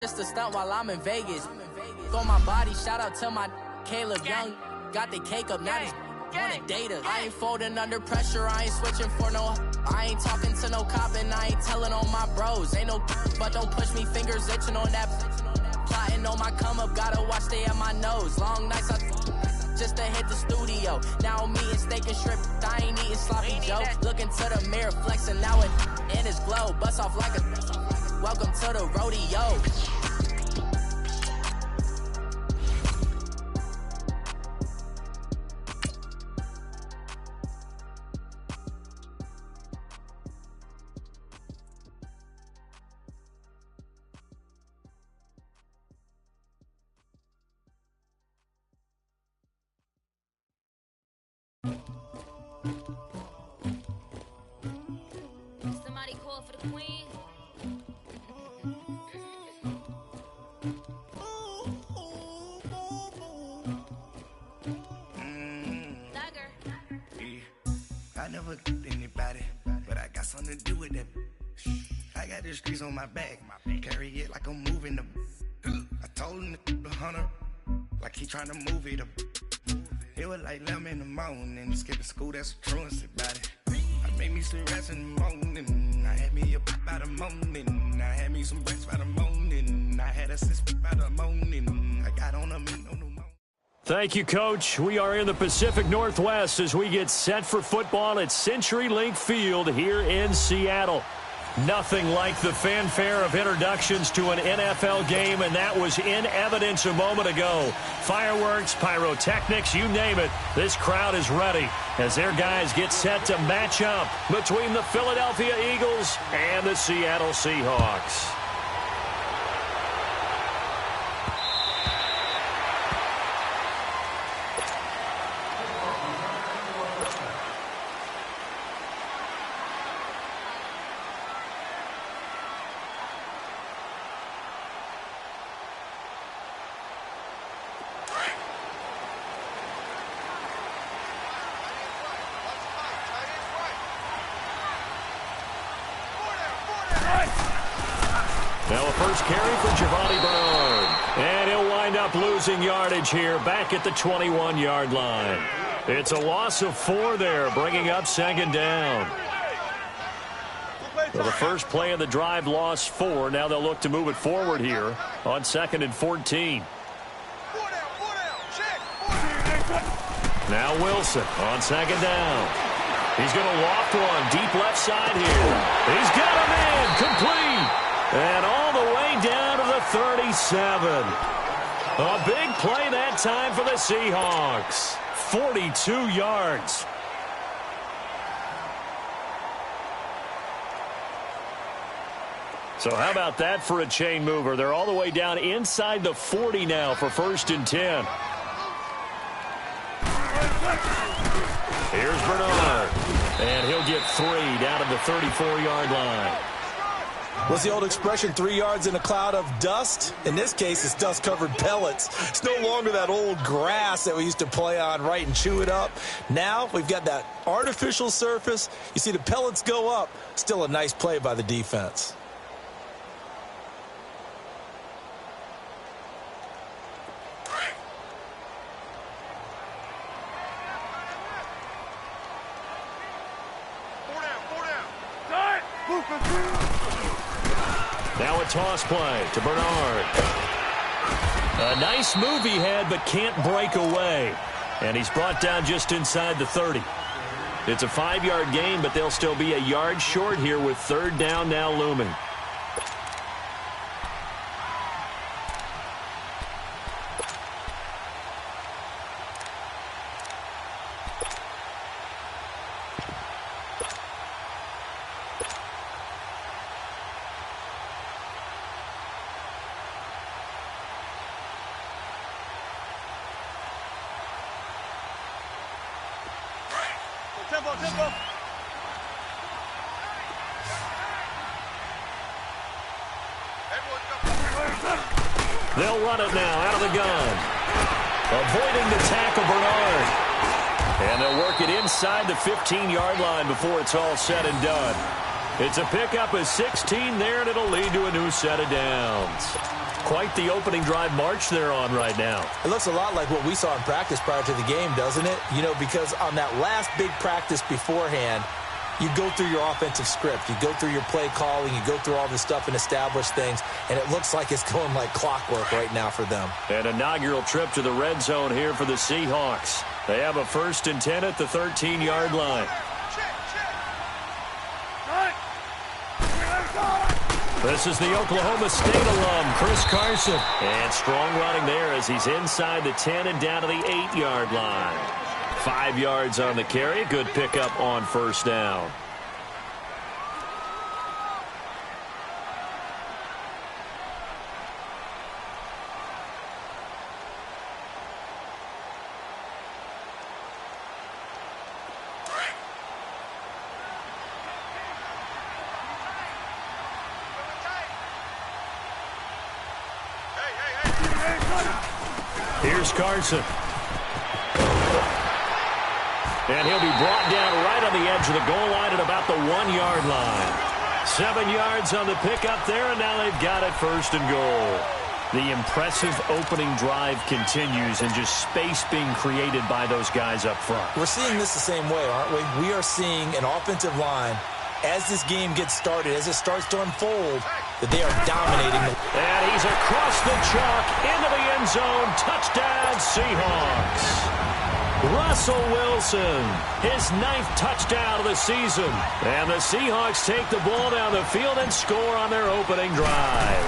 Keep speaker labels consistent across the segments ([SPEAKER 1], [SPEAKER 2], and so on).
[SPEAKER 1] Just a stunt while I'm in Vegas. On my body, shout out to my Caleb Young. Got the cake up, now he's wanna date us. I ain't folding under pressure, I ain't switching for no. I ain't talking to no cop and I ain't telling on my bros. Ain't no but don't push me, fingers itching on that. Plotting on my come up, gotta watch stay at my nose. Long nights just to hit the studio. Now I'm eating steak and shrimp, I ain't eating sloppy Joe. Looking to the mirror, flexing now it in his glow. Bust off like a welcome to the rodeo.
[SPEAKER 2] Somebody call for the queen.
[SPEAKER 3] I never anybody, but I got something to do with that. I got the streets on my back, carry it like I'm moving the. I told him the hunter, like he trying to move it up. It was like 11 in the morning, skipping school, that's a truancy about it. I made me some rest in the morning, I had me a pop by the morning, I had me some breaks by the morning, I had a six by the morning, I got on a meat on the morning.
[SPEAKER 4] Thank you, Coach. We are in the Pacific Northwest as we get set for football at CenturyLink Field here in Seattle. Nothing like the fanfare of introductions to an NFL game, and that was in evidence a moment ago. Fireworks, pyrotechnics, you name it. This crowd is ready as their guys get set to match up between the Philadelphia Eagles and the Seattle Seahawks. Now a first carry for Giovanni Bernard. And he'll wind up losing yardage here back at the 21-yard line. It's a loss of 4 there, bringing up second down. So the first play of the drive lost 4. Now they'll look to move it forward here on 2nd and 14. Now Wilson on second down. He's going to loft one deep left side here. He's got him in, complete. And all the way down to the 37. A big play that time for the Seahawks. 42 yards. So how about that for a chain mover? They're all the way down inside the 40 now for 1st and 10. Here's Bernard. And he'll get 3 down to the 34-yard line.
[SPEAKER 5] What's the old expression, 3 yards in a cloud of dust? In this case, it's dust-covered pellets. It's no longer that old grass that we used to play on, right, and chew it up. Now we've got that artificial surface. You see the pellets go up. Still a nice play by the defense.
[SPEAKER 4] Now a toss play to Bernard. A nice move he had, but can't break away. And he's brought down just inside the 30. It's a 5-yard gain, but they'll still be a yard short here with 3rd down now looming.
[SPEAKER 6] Tempo.
[SPEAKER 4] They'll run it now out of the gun. Avoiding the tackle, Bernard. And they'll work it inside the 15-yard line before it's all said and done. It's a pickup of 16 there, and it'll lead to a new set of downs. Quite the opening drive march they're on right now.
[SPEAKER 5] It looks a lot like what we saw in practice prior to the game, doesn't it? You know, because on that last big practice beforehand, you go through your offensive script. You go through your play calling. You go through all this stuff and establish things. And it looks like it's going like clockwork right now for them.
[SPEAKER 4] An inaugural trip to the red zone here for the Seahawks. They have a 1st and 10 at the 13-yard line. This is the Oklahoma State alum, Chris Carson. And strong running there as he's inside the 10 and down to the 8-yard line. 5 yards on the carry. Good pickup on 1st down. Here's Carson. And he'll be brought down right on the edge of the goal line at about the 1-yard line. 7 yards on the pickup there, and now they've got it 1st and goal. The impressive opening drive continues, and just space being created by those guys up front.
[SPEAKER 5] We're seeing this the same way, aren't we? We are seeing an offensive line, as this game gets started, as it starts to unfold, that they are dominating.
[SPEAKER 4] And he's across the chalk into the end zone. Touchdown, Seahawks. Russell Wilson, his 9th touchdown of the season. And the Seahawks take the ball down the field and score on their opening drive.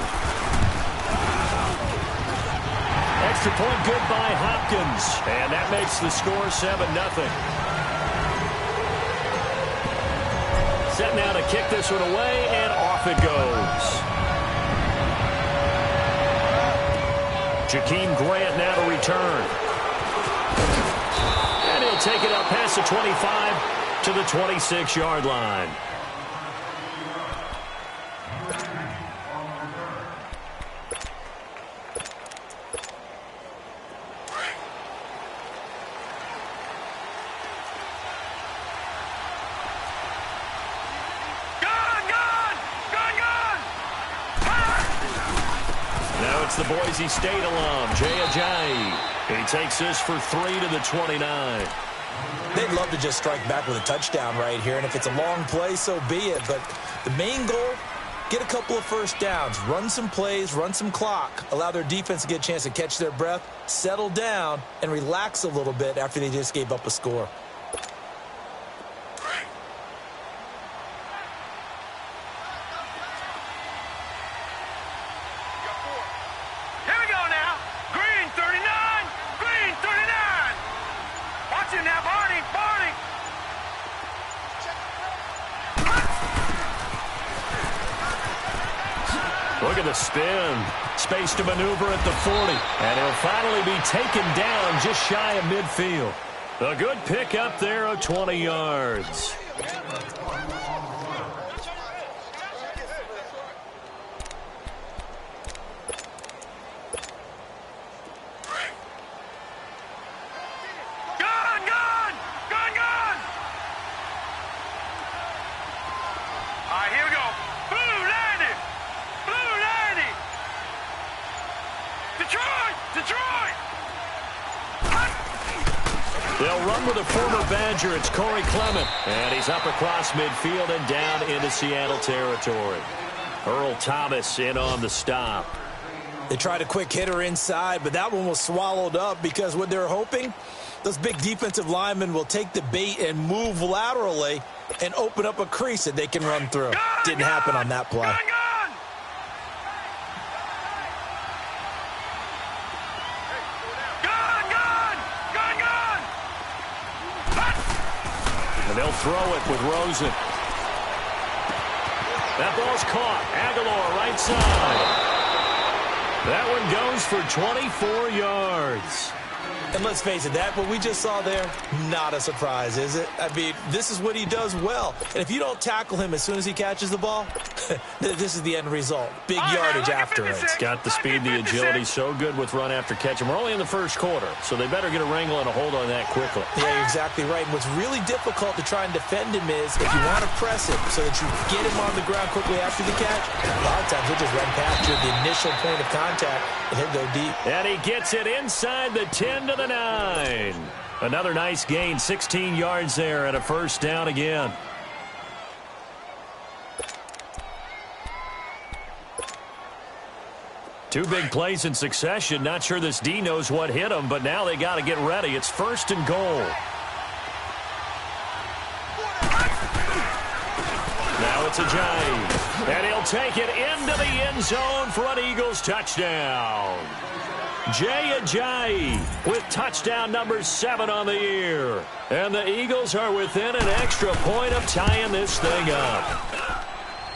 [SPEAKER 4] Extra point good by Hopkins. And that makes the score 7-0. Set now to kick this one away, and off it goes. Jakeem Grant now to return. And he'll take it up past the 25 to the 26-yard line. It's the Boise State alum, Jay Ajayi. He takes this for 3 to the 29.
[SPEAKER 5] They'd love to just strike back with a touchdown right here, and if it's a long play, so be it. But the main goal, get a couple of 1st downs, run some plays, run some clock, allow their defense to get a chance to catch their breath, settle down, and relax a little bit after they just gave up a score.
[SPEAKER 4] Look at the spin. Space to maneuver at the 40. And he'll finally be taken down just shy of midfield. A good pick up there of 20 yards. They'll run with a former Badger. It's Corey Clement. And he's up across midfield and down into Seattle territory. Earl Thomas in on the stop.
[SPEAKER 5] They tried a quick hitter inside, but that one was swallowed up because what they're hoping, those big defensive linemen will take the bait and move laterally and open up a crease that they can run through. Didn't happen on that play.
[SPEAKER 4] And they'll throw it with Rosen. That ball's caught. Aguilar right side. That one goes for 24 yards.
[SPEAKER 5] And let's face it, what we just saw there, not a surprise, is it? I mean, this is what he does well. And if you don't tackle him as soon as he catches the ball, this is the end result. Big yardage after it.
[SPEAKER 4] It's got the speed, the agility, so good with run after catch. And we're only in the first quarter, so they better get a wrangle and a hold on that quickly.
[SPEAKER 5] Yeah, you're exactly right. And what's really difficult to try and defend him is if you want to press him so that you get him on the ground quickly after the catch, a lot of times he'll just run past you at the initial point of contact, and he'll go deep.
[SPEAKER 4] And he gets it inside the 10 to the 9. Another nice gain, 16 yards there, and a first down again. Two big plays in succession. Not sure this D knows what hit him, but now they got to get ready. It's first and goal. Now it's Ajayi, and he'll take it into the end zone for an Eagles touchdown. Jay Ajayi with touchdown number 7 on the year. And the Eagles are within an extra point of tying this thing up.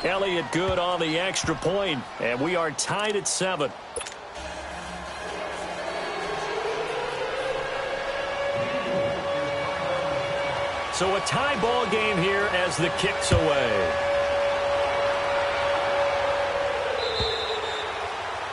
[SPEAKER 4] Elliott good on the extra point, and we are tied at 7. So a tie ball game here as the kick's away.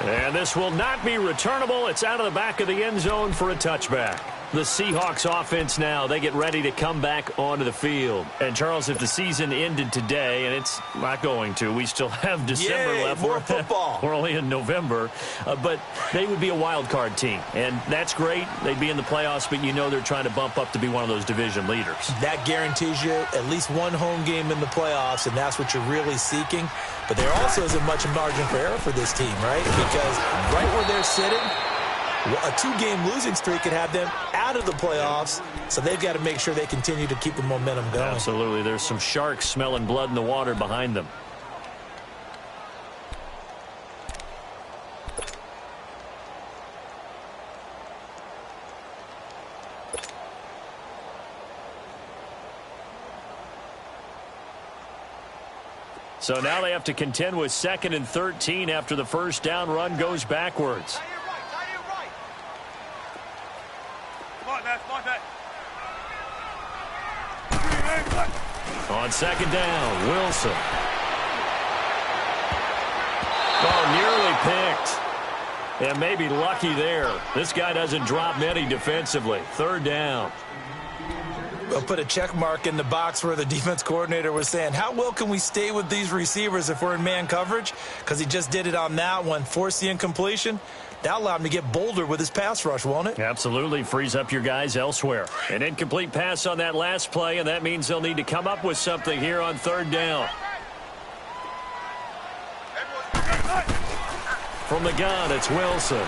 [SPEAKER 4] And this will not be returnable. It's out of the back of the end zone for a touchback. The Seahawks offense now, they get ready to come back onto the field. And, Charles, if the season ended today, and it's not going to, we still have December left.
[SPEAKER 5] More football.
[SPEAKER 4] We're only in November. But they would be a wild card team. And that's great. They'd be in the playoffs, but you know they're trying to bump up to be one of those division leaders. That
[SPEAKER 5] guarantees you at least one home game in the playoffs, and that's what you're really seeking. But there also isn't much margin for error for this team, right? Because right where they're sitting, a 2-game losing streak could have them out of the playoffs, so they've got to make sure they continue to keep the momentum going.
[SPEAKER 4] Absolutely. There's some sharks smelling blood in the water behind them. So now they have to contend with 2nd and 13 after the first down run goes backwards. On 2nd down, Wilson. Oh, nearly picked. And maybe lucky there. This guy doesn't drop many defensively. 3rd down.
[SPEAKER 5] We'll put a check mark in the box where the defense coordinator was saying, how well can we stay with these receivers if we're in man coverage? Because he just did it on that one, forced the incompletion. That'll allow him to get bolder with his pass rush, won't it?
[SPEAKER 4] Absolutely. Frees up your guys elsewhere. An incomplete pass on that last play, and that means they'll need to come up with something here on 3rd down. From the gun, it's Wilson.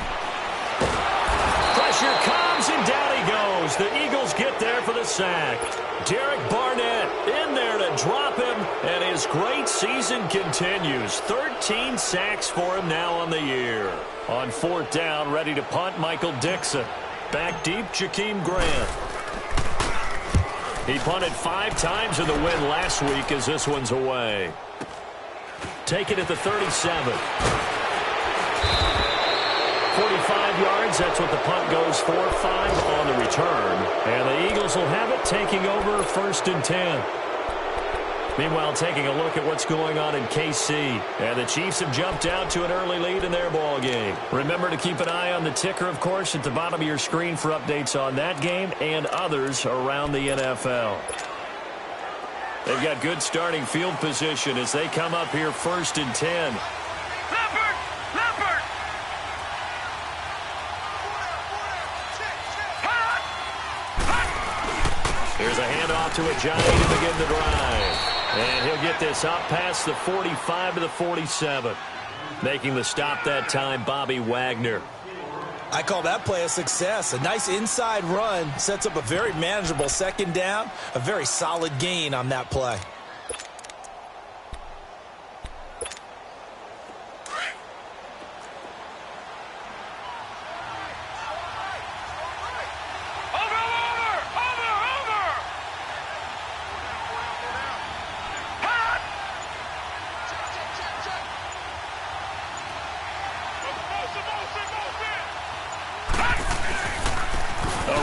[SPEAKER 4] Pressure comes, and down he goes. The Eagles get there for the sack. Derek Barnett in there to drop him, and his great season continues. 13 sacks for him now on the year. On 4th down, ready to punt, Michael Dixon. Back deep, Jakeem Grant. He punted 5 times in the win last week as this one's away. Take it at the 37. 45 yards, that's what the punt goes for. 5 on the return. And the Eagles will have it, taking over 1st and 10. Meanwhile, taking a look at what's going on in KC. And the Chiefs have jumped out to an early lead in their ball game. Remember to keep an eye on the ticker, of course, at the bottom of your screen for updates on that game and others around the NFL. They've got good starting field position as they come up here 1st and 10. Here's a handoff to Ajayi to begin the drive. And he'll get this up past the 45 to the 47. Making the stop that time, Bobby Wagner.
[SPEAKER 5] I call that play a success. A nice inside run sets up a very manageable 2nd down. A very solid gain on that play.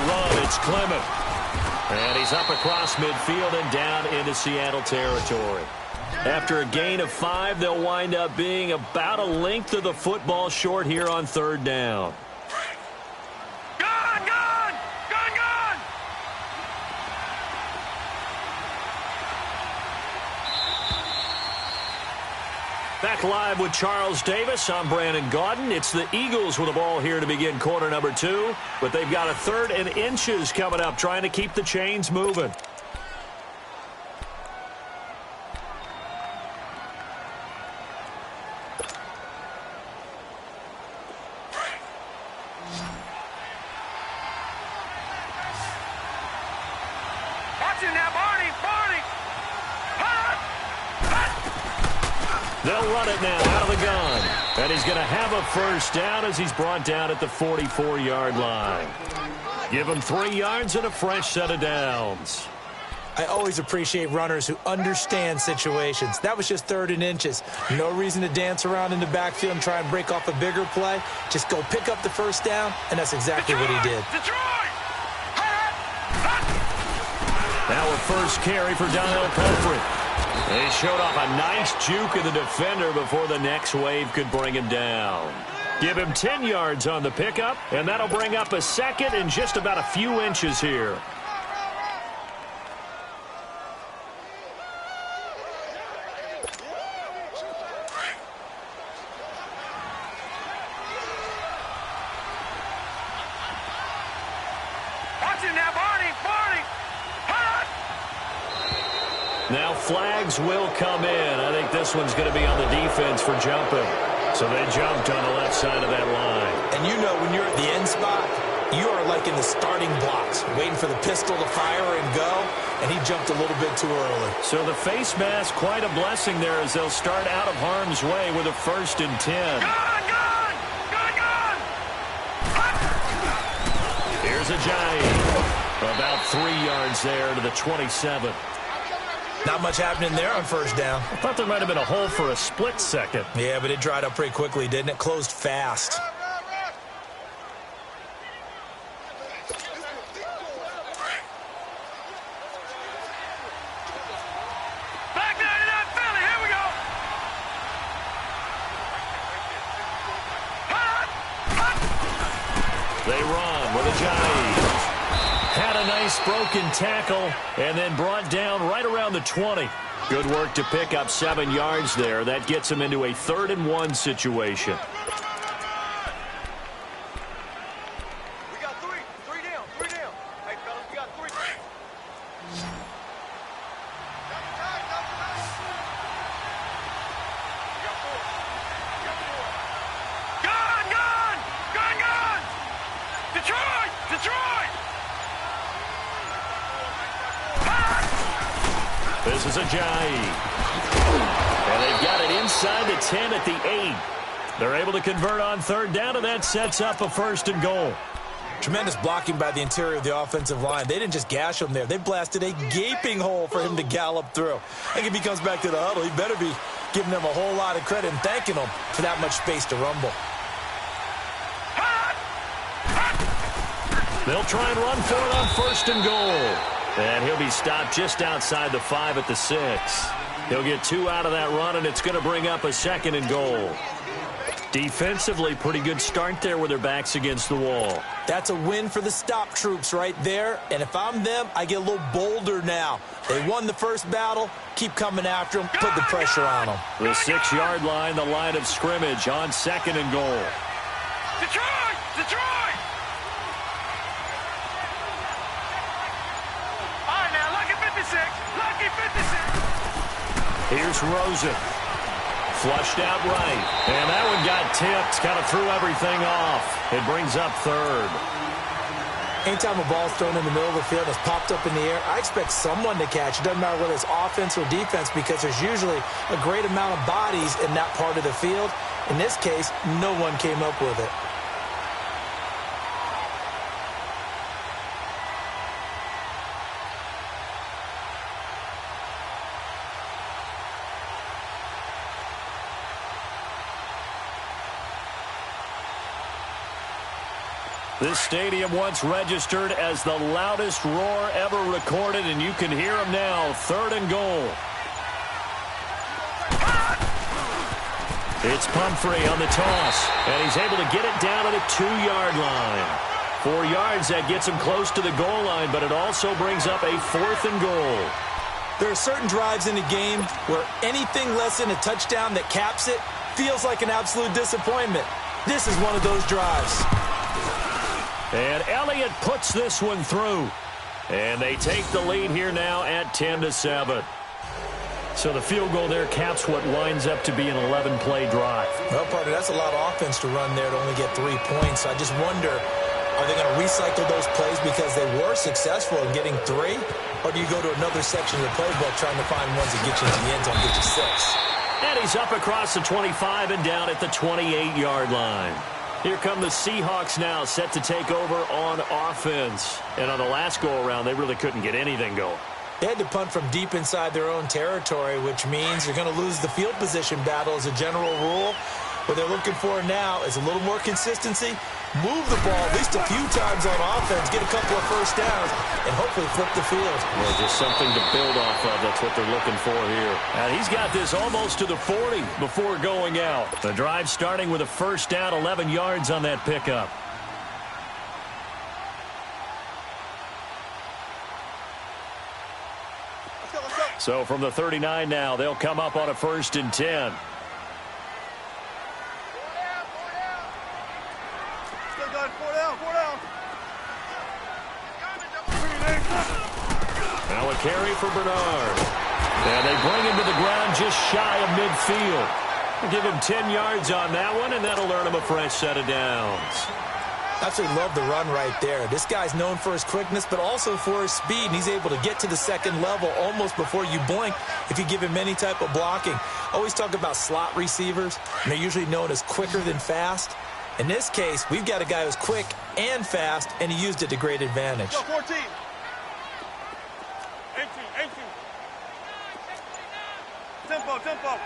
[SPEAKER 4] run, it's Clement. And he's up across midfield and down into Seattle territory. After a gain of 5, they'll wind up being about a length of the football short here on third down. Back live with Charles Davis. I'm Brandon Gaudin. It's the Eagles with the ball here to begin quarter number 2. But they've got a 3rd and inches coming up, trying to keep the chains moving. They'll run it now out of the gun. And he's going to have a first down as he's brought down at the 44-yard line. Give him 3 yards and a fresh set of downs.
[SPEAKER 5] I always appreciate runners who understand situations. That was just 3rd and inches. No reason to dance around in the backfield and try and break off a bigger play. Just go pick up the first down, and that's exactly what he did.
[SPEAKER 4] Now a first carry for Donnell Pumphrey. He showed off a nice juke of the defender before the next wave could bring him down. Give him 10 yards on the pickup, and that'll bring up a 2nd and just about a few inches here. Now flags will come in. I think this one's going to be on the defense for jumping. So they jumped on the left side of that line.
[SPEAKER 5] And you know when you're at the end spot, you are like in the starting blocks, waiting for the pistol to fire and go, and he jumped a little bit too early.
[SPEAKER 4] So the face mask, quite a blessing there as they'll start out of harm's way with a 1st and 10. Here's a giant. About 3 yards there to the 27.
[SPEAKER 5] Not much happening there on first down.
[SPEAKER 4] I thought there might have been a hole for a split second.
[SPEAKER 5] Yeah, but it dried up pretty quickly, didn't it? Closed fast.
[SPEAKER 4] They run with a jive. Had a nice broken tackle and then brought down right around the 20. Good work to pick up 7 yards there. That gets him into a 3rd and 1 situation.
[SPEAKER 6] We got 3. 3 down. 3 down. Hey, fellas, we got 3. Gun! Detroit!
[SPEAKER 4] This is a jive. And they've got it inside the 10 at the 8. They're able to convert on 3rd down, and that sets up a 1st and goal.
[SPEAKER 5] Tremendous blocking by the interior of the offensive line. They didn't just gash him there. They blasted a gaping hole for him to gallop through. I think if he comes back to the huddle, he better be giving them a whole lot of credit and thanking them for that much space to rumble.
[SPEAKER 4] They'll try and run for it on 1st and goal. And he'll be stopped just outside the 5 at the 6. He'll get 2 out of that run, and it's going to bring up a 2nd and goal. Defensively, pretty good start there with their backs against the wall.
[SPEAKER 5] That's a win for the stop troops right there. And if I'm them, I get a little bolder now. They won the first battle. Keep coming after them. Put the pressure on them.
[SPEAKER 4] The 6-yard line, the line of scrimmage on 2nd and goal.
[SPEAKER 6] Detroit! Lucky 56.
[SPEAKER 4] Here's Rosen. Flushed out right. And that one got tipped. Kind of threw everything off. It brings up 3rd.
[SPEAKER 5] Anytime a ball's thrown in the middle of the field, it's popped up in the air, I expect someone to catch. It doesn't matter whether it's offense or defense because there's usually a great amount of bodies in that part of the field. In this case, no one came up with it.
[SPEAKER 4] This stadium once registered as the loudest roar ever recorded, and you can hear them now. 3rd and goal. It's Pumphrey on the toss, and he's able to get it down to the 2-yard line. 4 yards, that gets him close to the goal line, but it also brings up a 4th and goal.
[SPEAKER 5] There are certain drives in a game where anything less than a touchdown that caps it feels like an absolute disappointment. This is one of those drives.
[SPEAKER 4] And Elliott puts this one through. And they take the lead here now at 10-7. So the field goal there caps what winds up to be an 11-play drive.
[SPEAKER 5] Well, partner, that's a lot of offense to run there to only get 3 points. I just wonder, are they going to recycle those plays because they were successful in getting 3? Or do you go to another section of the playbook trying to find ones that get you into the end zone, get you 6?
[SPEAKER 4] And he's up across the 25 and down at the 28-yard line. Here come the Seahawks now, set to take over on offense. And on the last go-around, they really couldn't get anything going.
[SPEAKER 5] They had to punt from deep inside their own territory, which means you're going to lose the field position battle as a general rule. What they're looking for now is a little more consistency, move the ball at least a few times on offense, get a couple of first downs, and hopefully flip the field.
[SPEAKER 4] Well, just something to build off of. That's what they're looking for here. And he's got this almost to the 40 before going out. The drive starting with a first down, 11 yards on that pickup. So from the 39 now, they'll come up on a 1st and 10. Now a carry for Bernard. And they bring him to the ground just shy of midfield. We'll give him 10 yards on that one, and that'll earn him a fresh set of downs.
[SPEAKER 5] Absolutely love the run right there. This guy's known for his quickness, but also for his speed, and he's able to get to the second level almost before you blink if you give him any type of blocking. Always talk about slot receivers, and they're usually known as quicker than fast. In this case, we've got a guy who's quick and fast, and he used it to great advantage.
[SPEAKER 6] 14. 18. Tempo.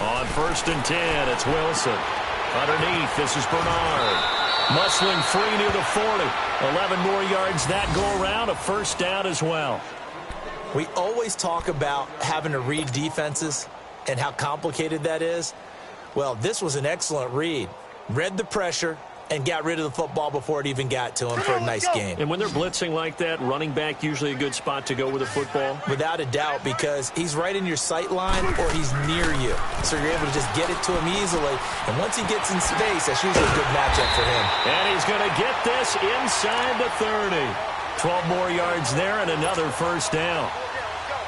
[SPEAKER 4] On 1st and 10, it's Wilson. Underneath, this is Bernard. Muscling free near the 40. 11 more yards that go around, a first down as well.
[SPEAKER 5] We always talk about having to read defenses and how complicated that is. Well, this was an excellent read. Read the pressure and got rid of the football before it even got to him for a nice game.
[SPEAKER 4] And when they're blitzing like that, running back usually a good spot to go with a football?
[SPEAKER 5] Without a doubt, because he's right in your sight line or he's near you. So you're able to just get it to him easily. And once he gets in space, that's usually a good matchup for him.
[SPEAKER 4] And he's going to get this inside the 30. 12 more yards there and another first down.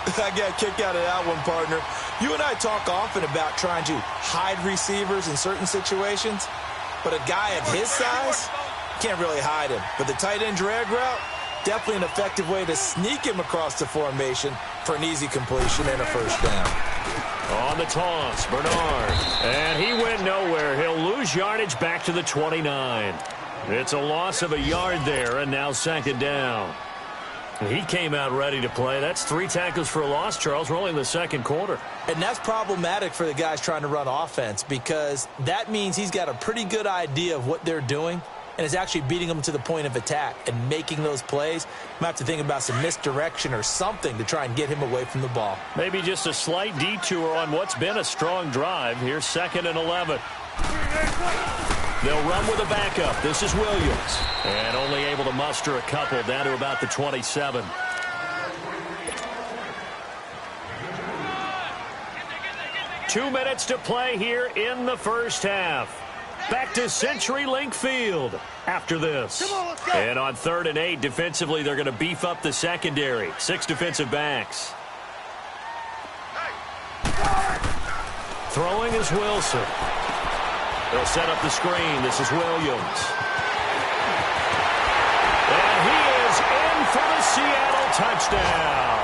[SPEAKER 5] I got a kick out of that one, partner. You and I talk often about trying to hide receivers in certain situations. But a guy of his size, can't really hide him. But the tight end drag route, definitely an effective way to sneak him across the formation for an easy completion and a first down.
[SPEAKER 4] On the toss, Bernard. And he went nowhere. He'll lose yardage back to the 29. It's a loss of a yard there, and now 2nd down. He came out ready to play. That's 3 tackles for a loss, Charles. We're only in the 2nd quarter.
[SPEAKER 5] And that's problematic for the guys trying to run offense because that means he's got a pretty good idea of what they're doing and is actually beating them to the point of attack and making those plays. Might have to think about some misdirection or something to try and get him away from the ball.
[SPEAKER 4] Maybe just a slight detour on what's been a strong drive. Here's 2nd and 11. They'll run with a backup. This is Williams. And only able to muster a couple down to about the 27. Two minutes to play here in the first half. Back to CenturyLink Field after this. And on 3rd and 8, defensively, they're going to beef up the secondary. 6 defensive backs. Throwing is Wilson. They'll set up the screen. This is Williams. And he is in for the Seattle touchdown.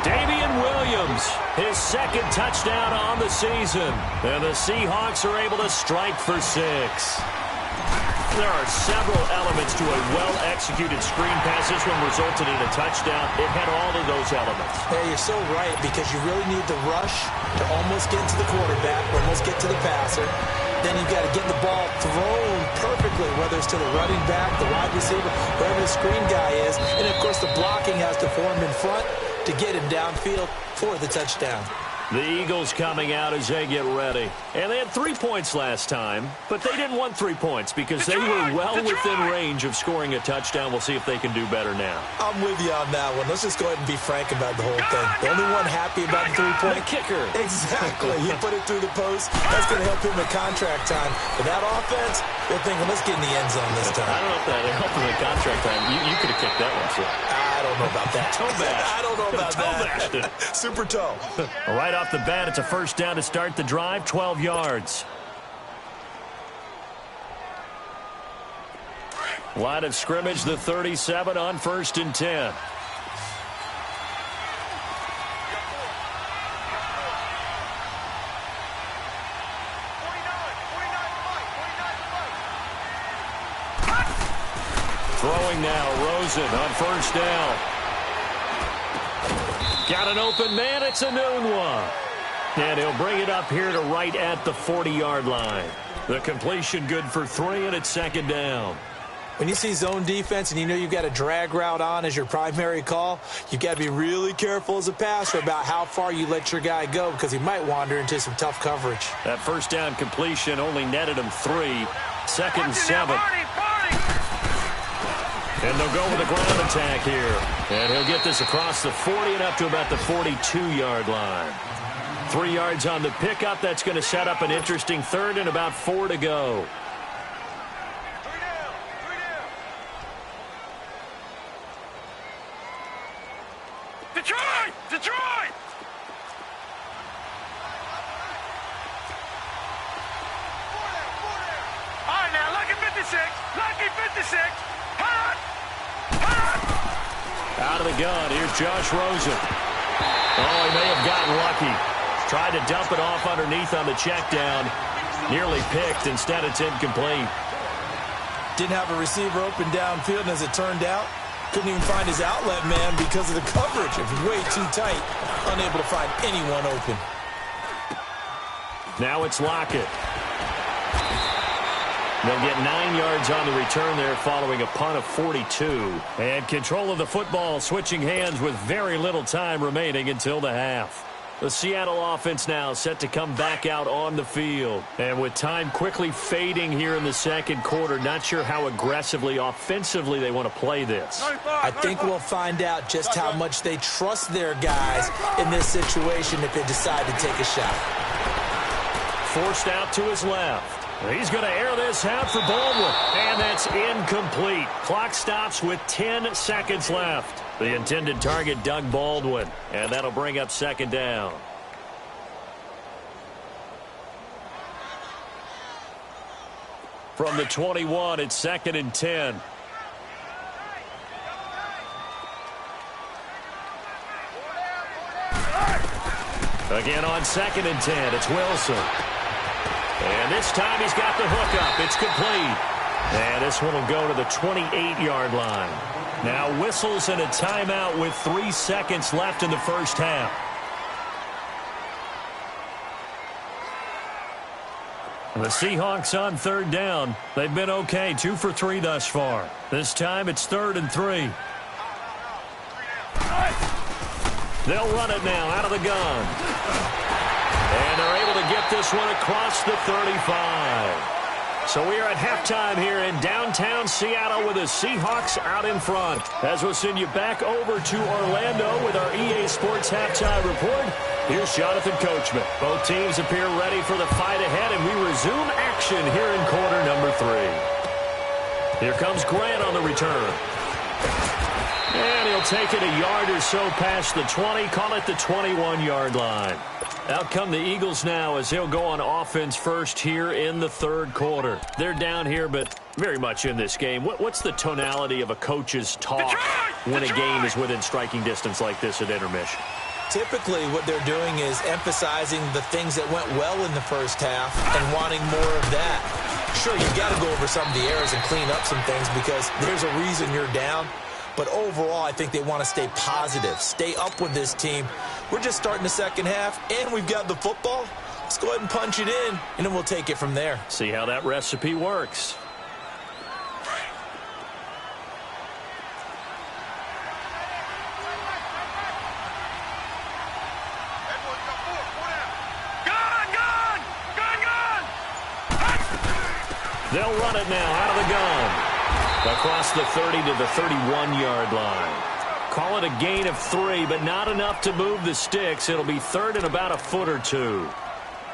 [SPEAKER 4] Damian Williams, his 2nd touchdown on the season. And the Seahawks are able to strike for 6. There are several elements to a well-executed screen pass. This one resulted in a touchdown. It had all of those elements.
[SPEAKER 5] Yeah, you're so right, because you really need the rush to almost get to the quarterback, almost get to the passer. Then you've got to get the ball thrown perfectly, whether it's to the running back, the wide receiver, wherever the screen guy is. And, of course, the blocking has to form in front to get him downfield for the touchdown.
[SPEAKER 4] The Eagles coming out as they get ready. And they had 3 points last time, but they didn't want 3 points because they were well within range of scoring a touchdown. We'll see if they can do better now.
[SPEAKER 5] I'm with you on that one. Let's just go ahead and be frank about the whole thing. The only one happy about the 3-point.
[SPEAKER 4] The kicker.
[SPEAKER 5] Exactly. He put it through the post. That's going to help him in contract time. But that offense, they're thinking, let's get in the end zone this time.
[SPEAKER 4] I don't know if that helped him in contract time. You could have kicked that one, so.
[SPEAKER 5] I don't know about that.
[SPEAKER 4] Toe bash.
[SPEAKER 5] I don't know about that. Super toe.
[SPEAKER 4] Right off the bat, it's a first down to start the drive, 12 yards. Line of scrimmage, the 37 on 1st and 10. Throwing now, Rosen on 1st down. Got an open man, it's a noon one. And he'll bring it up here to right at the 40-yard line. The completion good for 3, and it's 2nd down.
[SPEAKER 5] When you see zone defense and you know you've got a drag route on as your primary call, you've got to be really careful as a passer about how far you let your guy go, because he might wander into some tough coverage.
[SPEAKER 4] That 1st down completion only netted him 3. 2nd and 7. And they'll go with a ground attack here. And he'll get this across the 40 and up to about the 42-yard line. 3 yards on the pickup. That's going to set up an interesting 3rd and about 4 to go.
[SPEAKER 6] Detroit! Detroit! All right, now, lucky 56. Lucky 56. Hot!
[SPEAKER 4] Out of the gun, here's Josh Rosen. Oh, he may have gotten lucky. Tried to dump it off underneath on the check down. Nearly picked. Instead, it's incomplete.
[SPEAKER 5] Didn't have a receiver open downfield, and as it turned out, couldn't even find his outlet man because of the coverage. It was way too tight. Unable to find anyone open.
[SPEAKER 4] Now it's Lockett. They'll get 9 yards on the return there following a punt of 42. And control of the football switching hands with very little time remaining until the half. The Seattle offense now set to come back out on the field. And with time quickly fading here in the 2nd quarter, not sure how aggressively, offensively they want to play this.
[SPEAKER 5] I think we'll find out just how much they trust their guys in this situation if they decide to take a shot.
[SPEAKER 4] Forced out to his left. He's going to air this out for Baldwin. And that's incomplete. Clock stops with 10 seconds left. The intended target, Doug Baldwin. And that'll bring up 2nd down. From the 21, it's 2nd and 10. Again on 2nd and 10, it's Wilson. And this time he's got the hook up. It's complete. And this one will go to the 28-yard line. Now whistles and a timeout with 3 seconds left in the 1st half. The Seahawks on 3rd down. They've been okay, 2 for 3 thus far. This time it's 3rd and 3. They'll run it now out of the gun. And they're able to get this one across the 35. So we are at halftime here in downtown Seattle with the Seahawks out in front. As we'll send you back over to Orlando with our EA Sports Halftime Report, here's Jonathan Coachman. Both teams appear ready for the fight ahead, and we resume action here in quarter number 3. Here comes Grant on the return. And he'll take it a yard or so past the 20, call it the 21-yard line. Out come the Eagles now as they'll go on offense first here in the 3rd quarter. They're down here, but very much in this game. What's the tonality of a coach's talk when a game is within striking distance like this at intermission?
[SPEAKER 5] Typically, what they're doing is emphasizing the things that went well in the 1st half and wanting more of that. Sure, you've got to go over some of the errors and clean up some things because there's a reason you're down. But overall, I think they want to stay positive, stay up with this team. We're just starting the second half, and we've got the football. Let's go ahead and punch it in, and then we'll take it from there.
[SPEAKER 4] See how that recipe works. They'll run it now out of the gun. Across the 30 to the 31-yard line. Call it a gain of 3, but not enough to move the sticks. It'll be third and about a foot or two.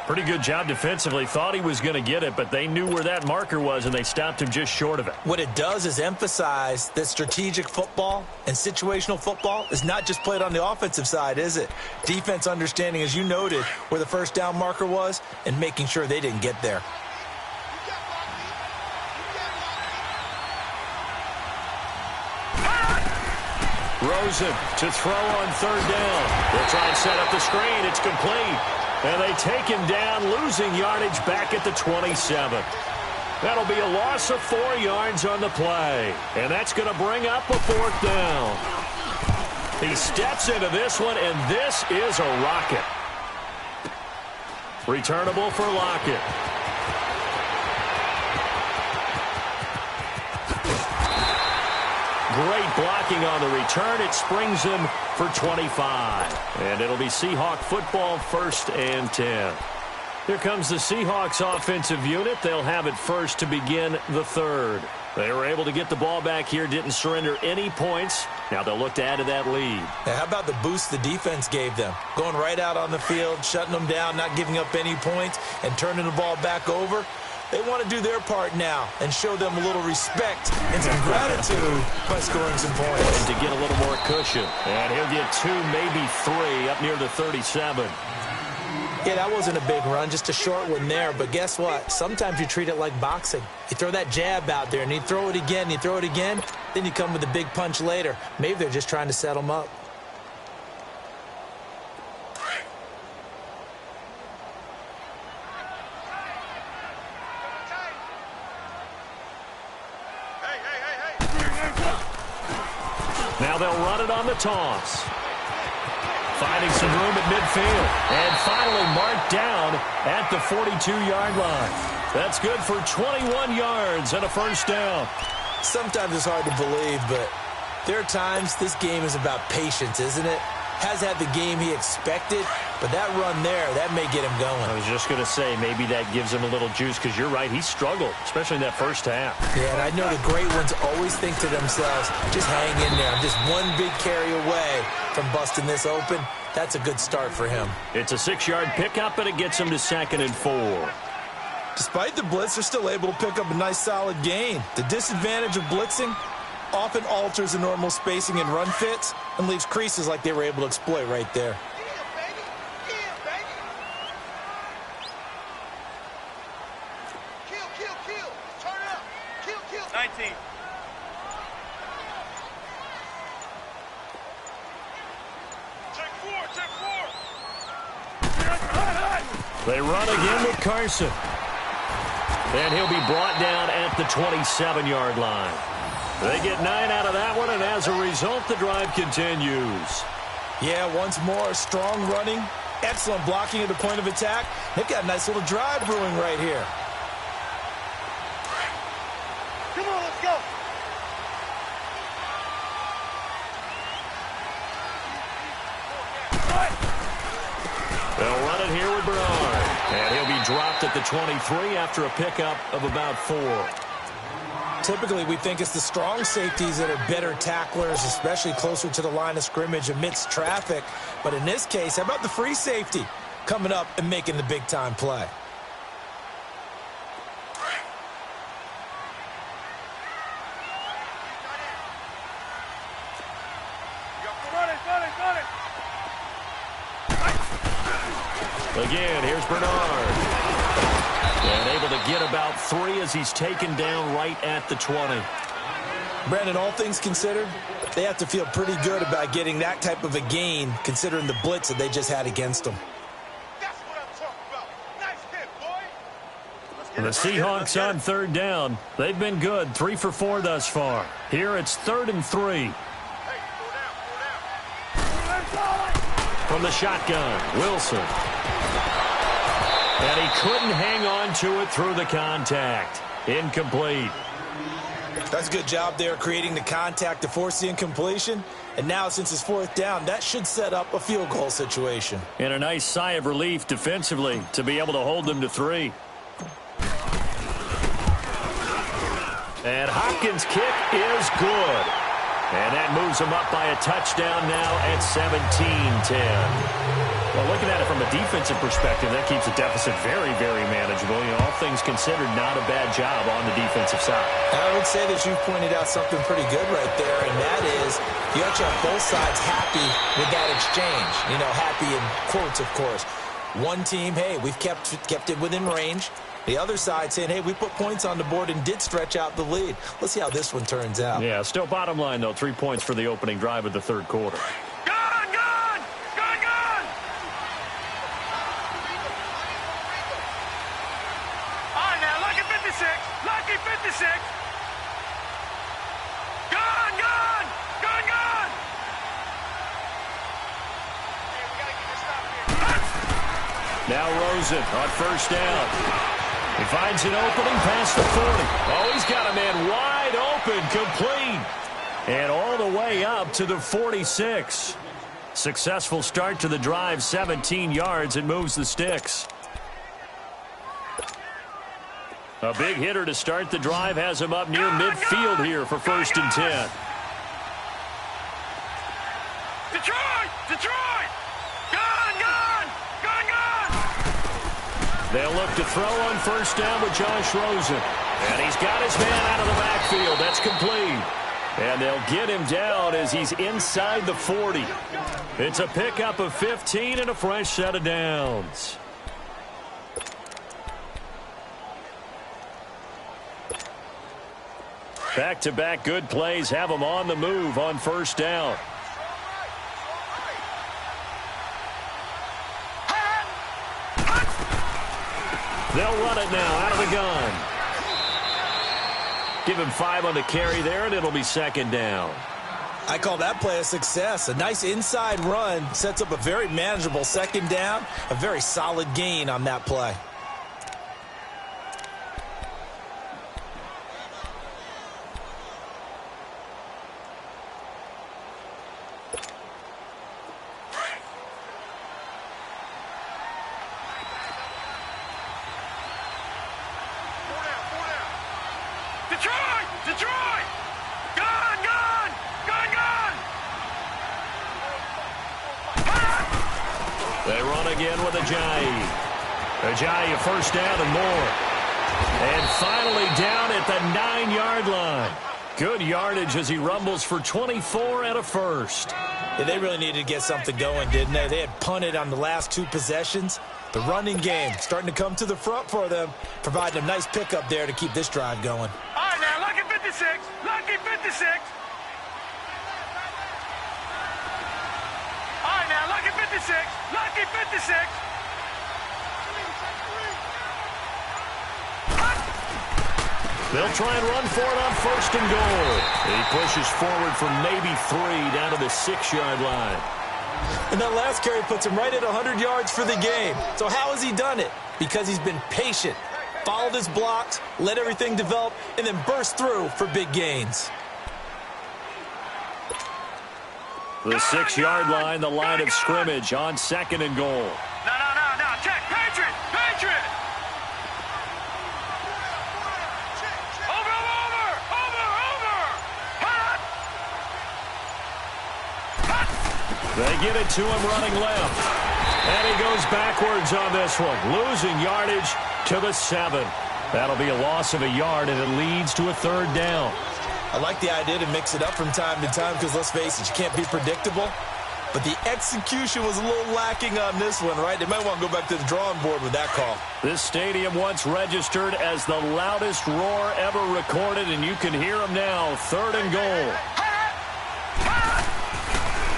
[SPEAKER 4] Pretty good job defensively. Thought he was going to get it, but they knew where that marker was, and they stopped him just short of it.
[SPEAKER 5] What it does is emphasize that strategic football and situational football is not just played on the offensive side, is it? Defense understanding, as you noted, where the first down marker was and making sure they didn't get there.
[SPEAKER 4] Rosen to throw on third down. They'll try and set up the screen. It's complete. And they take him down, losing yardage back at the 27. That'll be a loss of 4 yards on the play. And that's going to bring up a fourth down. He steps into this one, and this is a rocket. Returnable for Lockett. Great blocking on the return. It springs him for 25. And it'll be Seahawk football, 1st and 10. Here comes the Seahawks offensive unit. They'll have it first to begin the third. They were able to get the ball back here, didn't surrender any points. Now they'll look to add to that lead.
[SPEAKER 5] Now, how about the boost the defense gave them? Going right out on the field, shutting them down, not giving up any points, and turning the ball back over. They want to do their part now and show them a little respect and some gratitude by scoring some points.
[SPEAKER 4] To get a little more cushion. And he'll get 2, maybe 3 up near the 37.
[SPEAKER 5] Yeah, that wasn't a big run, just a short one there. But guess what? Sometimes you treat it like boxing. You throw that jab out there, and you throw it again, you throw it again, then you come with a big punch later. Maybe they're just trying to set them up.
[SPEAKER 4] Now they'll run it on the toss. Finding some room at midfield. And finally marked down at the 42-yard line. That's good for 21 yards and a first down.
[SPEAKER 5] Sometimes it's hard to believe, but there are times this game is about patience, isn't it? Has had the game he expected, but that run there, that may get him going.
[SPEAKER 4] I was just going to say, maybe that gives him a little juice, because you're right, he struggled, especially in that first half.
[SPEAKER 5] Yeah, and I know the great ones always think to themselves, just hang in there. I'm just one big carry away from busting this open. That's a good start for him.
[SPEAKER 4] It's a 6-yard pickup, and it gets him to 2nd and 4.
[SPEAKER 5] Despite the blitz, they're still able to pick up a nice solid gain. The disadvantage of blitzing often alters the normal spacing and run fits and leaves creases like they were able to exploit right there.
[SPEAKER 6] Kill. Turn up. Kill. 19. Check 4.
[SPEAKER 4] They run again with Carson. And he'll be brought down at the 27-yard line. They get 9 out of that one, and as a result, the drive continues.
[SPEAKER 5] Yeah, once more, strong running, excellent blocking at the point of attack. They've got a nice little drive brewing right here.
[SPEAKER 6] Come on, let's go.
[SPEAKER 4] They'll run it here with Bernard. And he'll be dropped at the 23 after a pickup of about 4.
[SPEAKER 5] Typically, we think it's the strong safeties that are better tacklers, especially closer to the line of scrimmage amidst traffic. But in this case, how about the free safety coming up and making the big-time play?
[SPEAKER 4] Again, here's Bernard. And able to get about 3 as he's taken down right at the 20.
[SPEAKER 5] Brandon, all things considered, they have to feel pretty good about getting that type of a gain, considering the blitz that they just had against them.
[SPEAKER 6] That's what I'm talking about. Nice hit, boy. Let's
[SPEAKER 4] The Seahawks on third down. They've been good, 3 for 4 thus far. Here it's 3rd and 3. From the shotgun, Wilson. And he couldn't hang on to it through the contact. Incomplete.
[SPEAKER 5] That's a good job there creating the contact to force the incompletion. And now, since it's 4th down, that should set up a field goal situation.
[SPEAKER 4] And a nice sigh of relief defensively to be able to hold them to 3. And Hopkins' kick is good. And that moves him up by a touchdown now at 17-10. Well, looking at it from a defensive perspective, that keeps the deficit very, very manageable. You know, all things considered, not a bad job on the defensive side.
[SPEAKER 5] I would say that you've pointed out something pretty good right there, and that is you actually have both sides happy with that exchange. You know, happy in quotes, of course. One team, hey, we've kept it within range. The other side saying, hey, we put points on the board and did stretch out the lead. Let's see how this one turns out.
[SPEAKER 4] Yeah, still bottom line, though, 3 points for the opening drive of the third quarter.
[SPEAKER 6] Lucky 56. Gone.
[SPEAKER 4] Now Rosen on first down. He finds an opening past the 40. Oh, he's got a man wide open, complete. And all the way up to the 46. Successful start to the drive, 17 yards, and moves the sticks. A big hitter to start the drive has him up near midfield here for 1st and 10.
[SPEAKER 6] Detroit! Gone!
[SPEAKER 4] They'll look to throw on first down with Josh Rosen. And he's got his man out of the backfield. That's complete. And they'll get him down as he's inside the 40. It's a pickup of 15 and a fresh set of downs. Back-to-back good plays have him on the move on first down. They'll run it now out of the gun. Give him 5 on the carry there, and it'll be 2nd down.
[SPEAKER 5] I call that play a success. A nice inside run sets up a very manageable 2nd down. A very solid gain on that play.
[SPEAKER 6] Detroit! Gone!
[SPEAKER 4] They run again with Ajayi. Ajayi, first down and more. And finally down at the 9-yard line. Good yardage as he rumbles for 24 and a first.
[SPEAKER 5] Yeah, they really needed to get something going, didn't they? They had punted on the last 2 possessions. The running game starting to come to the front for them, providing a nice pickup there to keep this drive going.
[SPEAKER 6] All right, now, lucky 56. Lucky 56. All right, now, lucky 56. Lucky 56.
[SPEAKER 4] They'll try and run for it on first and goal. He pushes forward for maybe 3 down to the 6-yard line.
[SPEAKER 5] And that last carry puts him right at 100 yards for the game. So how has he done it? Because he's been patient, followed his blocks, let everything develop, and then burst through for big gains.
[SPEAKER 4] The 6-yard line, the line of scrimmage on 2nd and goal.
[SPEAKER 6] No. Check. Patriot.
[SPEAKER 4] They give it to him running left. And he goes backwards on this one, losing yardage to the 7. That'll be a loss of a yard, and it leads to a 3rd down.
[SPEAKER 5] I like the idea to mix it up from time to time because, let's face it, you can't be predictable. But the execution was a little lacking on this one, right? They might want to go back to the drawing board with that call.
[SPEAKER 4] This stadium once registered as the loudest roar ever recorded, and you can hear them now. 3rd and goal.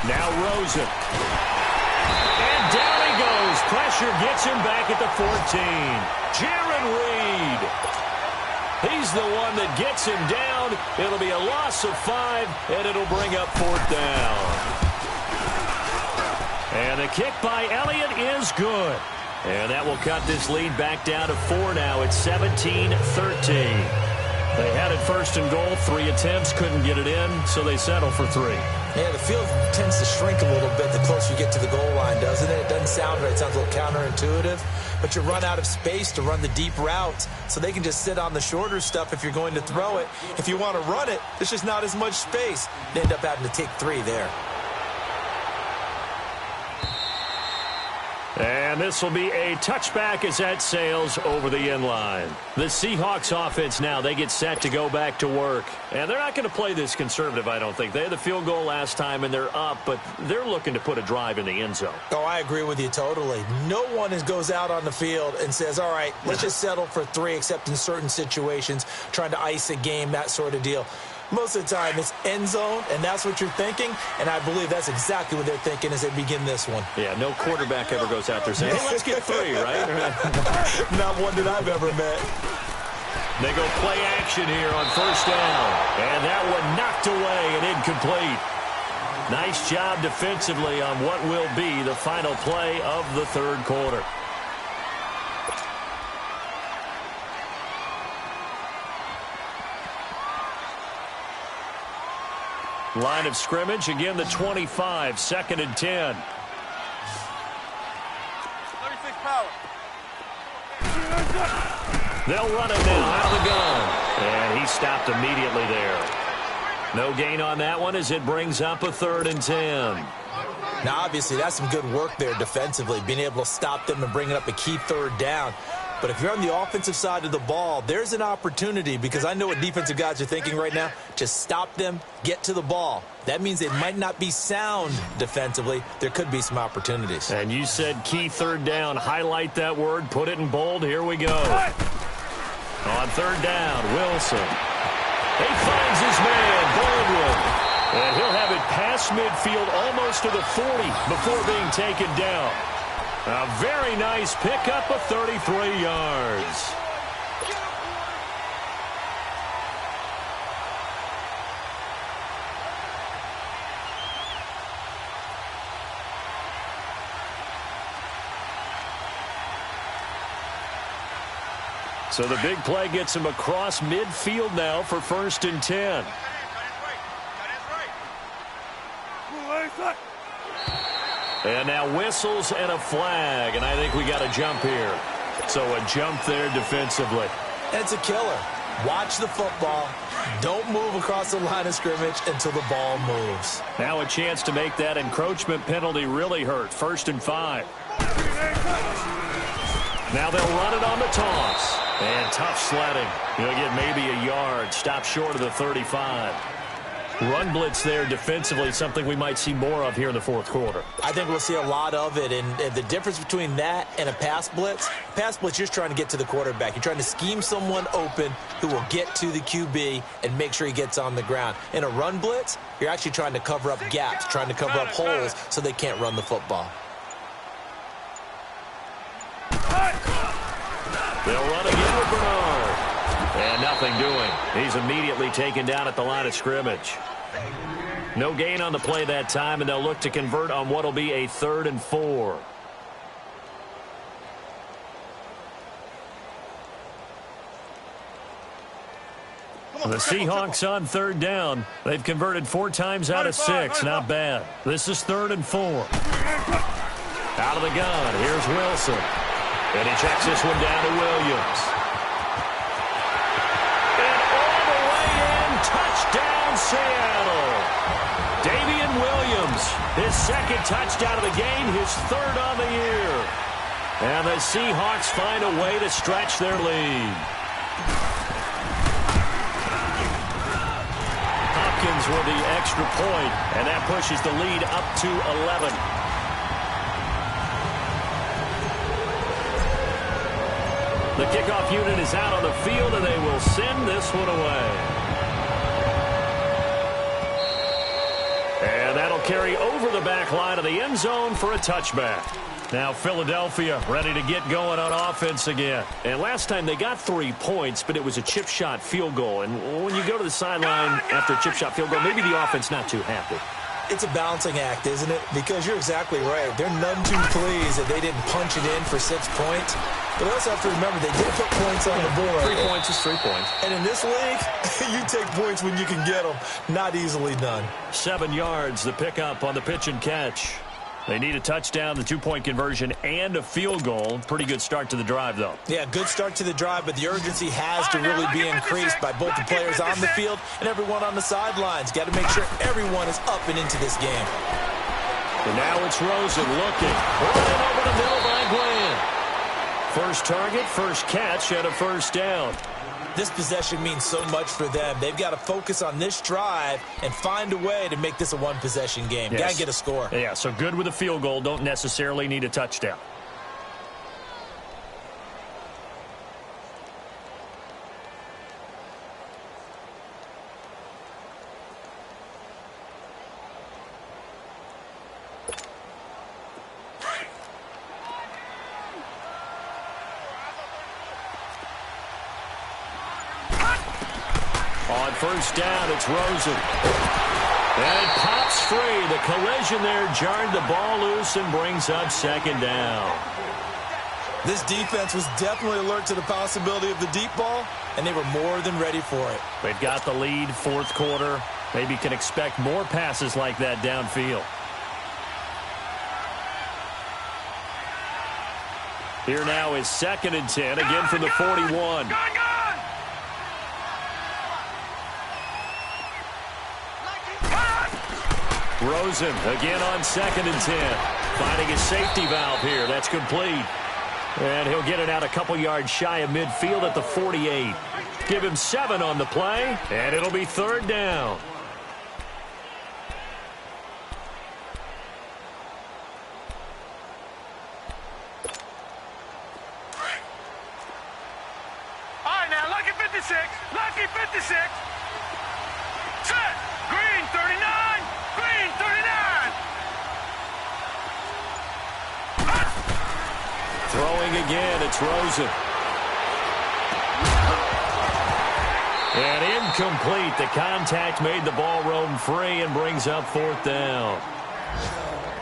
[SPEAKER 4] Now Rosen. And down he goes, pressure gets him back at the 14. Jaron Reed. He's the one that gets him down. It'll be a loss of 5, and it'll bring up 4th down. And the kick by Elliott is good. And that will cut this lead back down to 4 now. It's 17-13. They had it first and goal, 3 attempts, couldn't get it in, so they settle for 3.
[SPEAKER 5] Yeah, the field tends to shrink a little bit the closer you get to the goal line, doesn't it? It doesn't sound right. It sounds a little counterintuitive. But you run out of space to run the deep routes, so they can just sit on the shorter stuff if you're going to throw it. If you want to run it, there's just not as much space. They end up having to take 3 there.
[SPEAKER 4] And this will be a touchback as that sails over the end line. The Seahawks offense now, they get set to go back to work. And they're not going to play this conservative, I don't think. They had the field goal last time, and they're up, but they're looking to put a drive in the end zone.
[SPEAKER 5] Oh, I agree with you totally. No one goes out on the field and says, all right, let's just settle for 3, except in certain situations, trying to ice a game, that sort of deal. Most of the time, it's end zone, and that's what you're thinking, and I believe that's exactly what they're thinking as they begin this one.
[SPEAKER 4] Yeah, no quarterback ever goes out there saying, hey, let's get 3, right?
[SPEAKER 5] Not one that I've ever met.
[SPEAKER 4] They go play action here on 1st down, and that one knocked away and incomplete. Nice job defensively on what will be the final play of the 3rd quarter. Line of scrimmage, again the 25, 2nd and 10.
[SPEAKER 6] 36 power.
[SPEAKER 4] They'll run it now out of the gun. And he stopped immediately there. No gain on that one as it brings up a 3rd and 10.
[SPEAKER 5] Now, obviously, that's some good work there defensively, being able to stop them and bring up a key 3rd down. But if you're on the offensive side of the ball, there's an opportunity, because I know what defensive guys are thinking right now. Just stop them, get to the ball. That means they might not be sound defensively. There could be some opportunities.
[SPEAKER 4] And you said key 3rd down. Highlight that word. Put it in bold. Here we go. On 3rd down, Wilson. He finds his man, Baldwin. And he'll have it past midfield almost to the 40 before being taken down. A very nice pickup of 33 yards. So the big play gets him across midfield now for 1st and 10. And now whistles and a flag, and I think we got a jump here. So a jump there defensively.
[SPEAKER 5] It's a killer. Watch the football. Don't move across the line of scrimmage until the ball moves.
[SPEAKER 4] Now a chance to make that encroachment penalty really hurt. 1st and 5. Now they'll run it on the toss. And tough sledding. He'll get maybe a yard. Stop short of the 35. Run blitz there defensively, something we might see more of here in the 4th quarter.
[SPEAKER 5] I think we'll see a lot of it, and the difference between that and a pass blitz, you're just trying to get to the quarterback. You're trying to scheme someone open who will get to the QB and make sure he gets on the ground. In a run blitz, you're actually trying to cover up gaps, trying to cover up holes so they can't run the football.
[SPEAKER 4] They'll run again with Bernard. And nothing doing. He's immediately taken down at the line of scrimmage. No gain on the play that time, and they'll look to convert on what will be a 3rd and 4. The Seahawks on 3rd down. They've converted 4 times out of 6. Not bad. This is 3rd and 4. Out of the gun. Here's Wilson. And he checks this one down to Williams. Touchdown, Seattle. Davian Williams, his 2nd touchdown of the game, his 3rd on the year. And the Seahawks find a way to stretch their lead. Hopkins with the extra point, and that pushes the lead up to 11. The kickoff unit is out on the field, and they will send this one away. And that'll carry over the back line of the end zone for a touchback. Now Philadelphia ready to get going on offense again. And last time they got 3 points, but it was a chip shot field goal. And when you go to the sideline after a chip shot field goal, maybe the offense not too happy.
[SPEAKER 5] It's a balancing act, isn't it? Because you're exactly right. They're none too pleased that they didn't punch it in for 6 points. But we also have to remember they did put points on the board.
[SPEAKER 4] 3 points is 3 points.
[SPEAKER 5] And in this league, you take points when you can get them. Not easily done.
[SPEAKER 4] 7 yards, the pickup on the pitch and catch. They need a touchdown, the 2-point conversion, and a field goal. Pretty good start to the drive, though.
[SPEAKER 5] Yeah, good start to the drive, but the urgency has to really be increased by both the players on the field and everyone on the sidelines. Got to make sure everyone is up and into this game.
[SPEAKER 4] And now it's Rosen looking. Running over the middle by Glenn. First target, first catch, and a first down.
[SPEAKER 5] This possession means so much for them. They've got to focus on this drive and find a way to make this a one-possession game.
[SPEAKER 4] Yes.
[SPEAKER 5] Got to get a score.
[SPEAKER 4] Yeah, so good with a field goal. Don't necessarily need a touchdown. On first down, it's Rosen. And it pops free. The collision there jarred the ball loose and brings up second down.
[SPEAKER 5] This defense was definitely alert to the possibility of the deep ball, and they were more than ready for it.
[SPEAKER 4] They've got the lead, fourth quarter. Maybe can expect more passes like that downfield. Here now is 2nd and 10, again from the 41. Rosen again on 2nd and 10. Finding a safety valve here. That's complete. And he'll get it out a couple yards shy of midfield at the 48. Give him 7 on the play, and it'll be 3rd down.
[SPEAKER 6] All right, now, lucky 56. Lucky 56. Set. Green 39. Green 39.
[SPEAKER 4] Throwing again, it's Rosen. And incomplete. The contact made the ball roam free and brings up 4th down.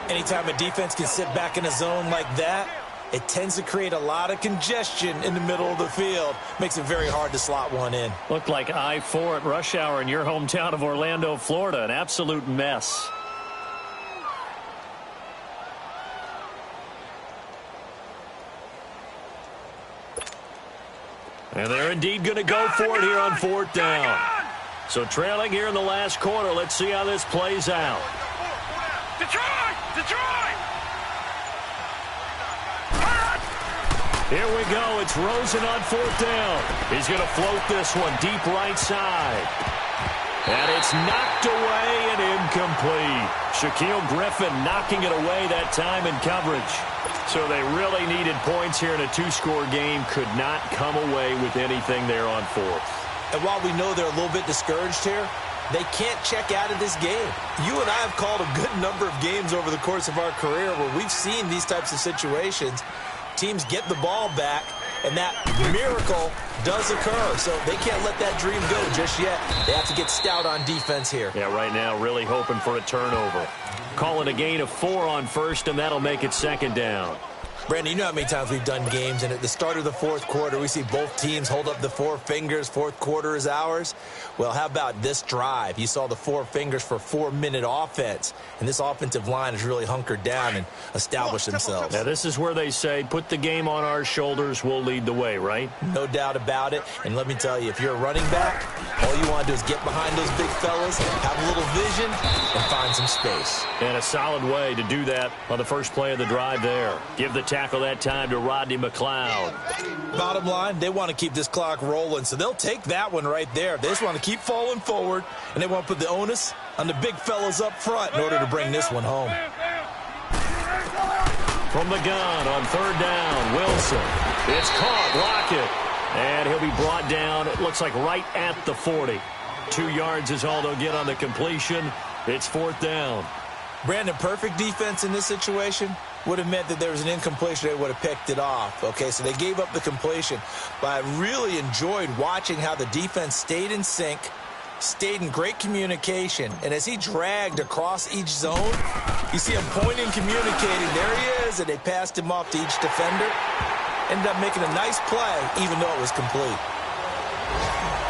[SPEAKER 5] Anytime a defense can sit back in a zone like that, it tends to create a lot of congestion in the middle of the field. Makes it very hard to slot one in.
[SPEAKER 4] Looked like I-4 at rush hour in your hometown of Orlando, Florida. An absolute mess. And they're indeed going to go for it here on 4th down. So trailing here in the last quarter. Let's see how this plays out.
[SPEAKER 6] Detroit! Detroit!
[SPEAKER 4] Here we go. It's Rosen on 4th down. He's going to float this one deep right side. And it's knocked away and incomplete. Shaquille Griffin knocking it away that time in coverage. So they really needed points here in a 2-score game. Could not come away with anything there on 4th.
[SPEAKER 5] And while we know they're a little bit discouraged here, they can't check out of this game. You and I have called a good number of games over the course of our career where we've seen these types of situations. Teams get the ball back, and that miracle does occur. So they can't let that dream go just yet. They have to get stout on defense here.
[SPEAKER 4] Yeah, right now really hoping for a turnover. Call it a gain of 4 on 1st, and that'll make it 2nd down.
[SPEAKER 5] Brandon, you know how many times we've done games, and at the start of the 4th quarter, we see both teams hold up the 4 fingers, 4th quarter is ours. Well, how about this drive? You saw the 4 fingers for 4-minute offense, and this offensive line has really hunkered down and established themselves.
[SPEAKER 4] Now, this is where they say, put the game on our shoulders, we'll lead the way, right?
[SPEAKER 5] No doubt about it, and let me tell you, if you're a running back, all you want to do is get behind those big fellas, have a little vision, and find some space.
[SPEAKER 4] And a solid way to do that on the first play of the drive there. Give the tackle that time to Rodney McLeod.
[SPEAKER 5] Bottom line, they want to keep this clock rolling, so they'll take that one right there. They just want to keep falling forward, and they want to put the onus on the big fellas up front in order to bring this one home.
[SPEAKER 4] From the gun on 3rd down, Wilson. It's caught, Lockett. And he'll be brought down, it looks like right at the 40. 2 yards is all they'll get on the completion. It's 4th down.
[SPEAKER 5] Brandon, perfect defense in this situation. would have meant that there was an incompletion. They would have picked it off. Okay, so they gave up the completion. But I really enjoyed watching how the defense stayed in sync, stayed in great communication. And as he dragged across each zone, you see him pointing, communicating. There he is, and they passed him off to each defender. Ended up making a nice play, even though it was complete.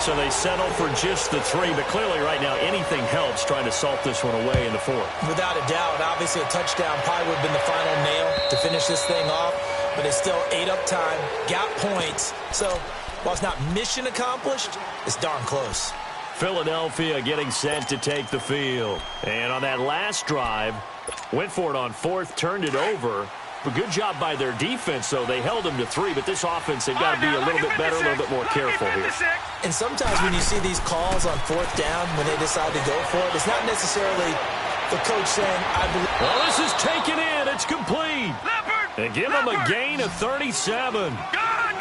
[SPEAKER 4] So they settle for just the 3, but clearly right now anything helps trying to salt this one away in the 4th.
[SPEAKER 5] Without a doubt, obviously a touchdown probably would have been the final nail to finish this thing off, but they still ate up time, got points. So while it's not mission accomplished, it's darn close.
[SPEAKER 4] Philadelphia getting set to take the field. And on that last drive, went for it on 4th, turned it over. But good job by their defense, though. They held them to 3, but this offense, they've got to be a little bit better, a little bit more careful here.
[SPEAKER 5] And sometimes when you see these calls on 4th down, when they decide to go for it, it's not necessarily the coach saying, I believe.
[SPEAKER 4] Well, this is taken in. It's complete. They give them a gain of 37.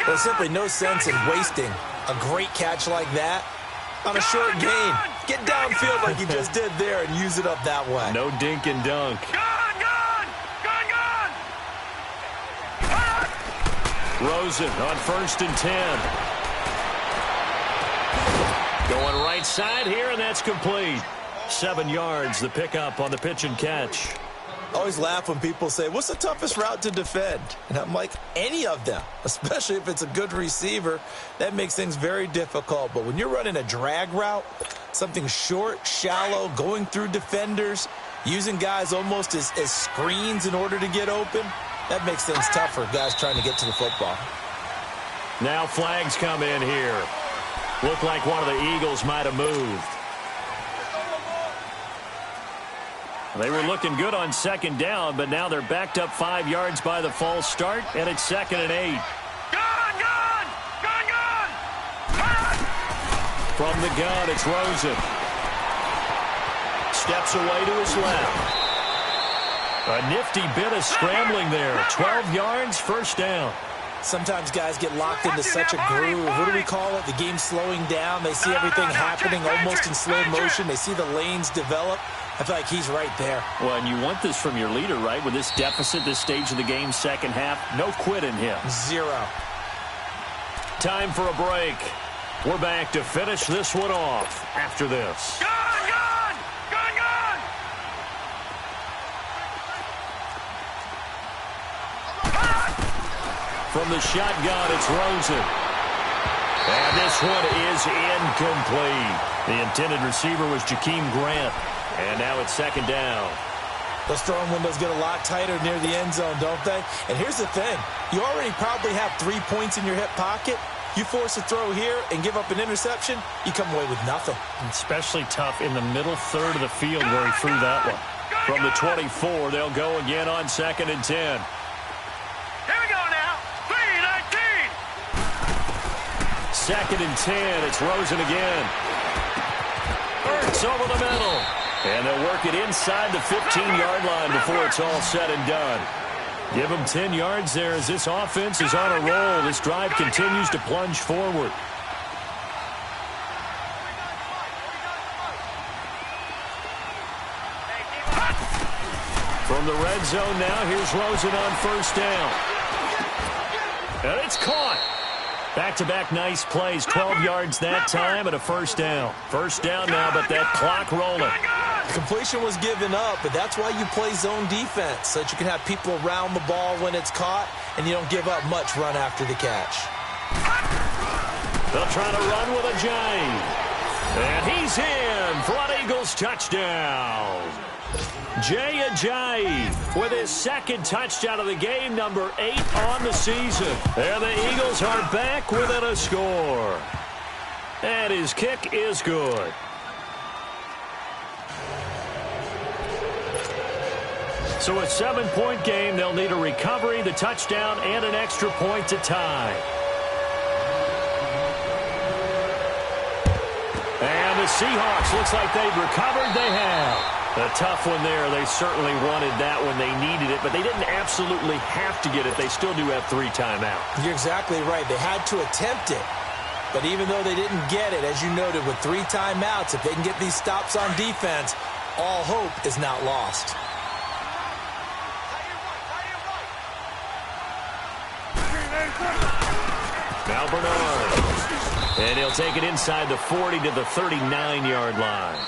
[SPEAKER 5] There's simply no sense in wasting a great catch like that on a short gain. Get downfield like you just did there and use it up that way.
[SPEAKER 4] No dink and dunk. Rosen on 1st and 10. Going right side here, and that's complete. 7 yards, the pickup on the pitch and catch.
[SPEAKER 5] I always laugh when people say, what's the toughest route to defend? And I'm like, any of them, especially if it's a good receiver. That makes things very difficult. But when you're running a drag route, something short, shallow, going through defenders, using guys almost as screens in order to get open, that makes things tough for guys trying to get to the football.
[SPEAKER 4] Now flags come in here. Looked like one of the Eagles might have moved. They were looking good on 2nd down, but now they're backed up 5 yards by the false start, and it's 2nd and 8. From the gun, it's Rosen. Steps away to his left. A nifty bit of scrambling there. 12 yards, 1st down.
[SPEAKER 5] Sometimes guys get locked into such a groove. What do we call it? The game's slowing down. They see everything happening almost in slow motion. They see the lanes develop. I feel like he's right there.
[SPEAKER 4] Well, and you want this from your leader, right? With this deficit, this stage of the game, 2nd half, no quit in him.
[SPEAKER 5] 0.
[SPEAKER 4] Time for a break. We're back to finish this one off after this. From the shotgun, it's Rosen. And this one is incomplete. The intended receiver was Jakeem Grant. And now it's 2nd down.
[SPEAKER 5] Those throwing windows get a lot tighter near the end zone, don't they? And here's the thing. You already probably have 3 points in your hip pocket. You force a throw here and give up an interception, you come away with nothing.
[SPEAKER 4] Especially tough in the middle third of the field where he threw that one. From the 24, they'll go again on 2nd and 10.
[SPEAKER 6] Here we go now. 3-19.
[SPEAKER 4] 2nd and 10. It's Rosen again. It's over the middle. And they'll work it inside the 15-yard line before it's all said and done. Give them 10 yards there as this offense is on a roll. This drive continues to plunge forward. From the red zone now, here's Rosen on 1st down. And it's caught. Back-to-back nice plays, 12 yards that time and a 1st down. 1st down now, but that clock rolling.
[SPEAKER 5] Completion was given up, but that's why you play zone defense, so that you can have people around the ball when it's caught, and you don't give up much run after the catch.
[SPEAKER 4] They'll try to run with a J. And he's in for an Eagles touchdown. Jay Ajayi with his 2nd touchdown of the game, number 8 on the season. And the Eagles are back within a score. And his kick is good. So a 7-point game, they'll need a recovery, the touchdown, and an extra point to tie. And the Seahawks, looks like they've recovered. They have. A tough one there. They certainly wanted that when they needed it, but they didn't absolutely have to get it. They still do have 3 timeouts.
[SPEAKER 5] You're exactly right. They had to attempt it. But even though they didn't get it, as you noted, with 3 timeouts, if they can get these stops on defense, all hope is not lost.
[SPEAKER 4] Bernard. And he'll take it inside the 40 to the 39-yard line.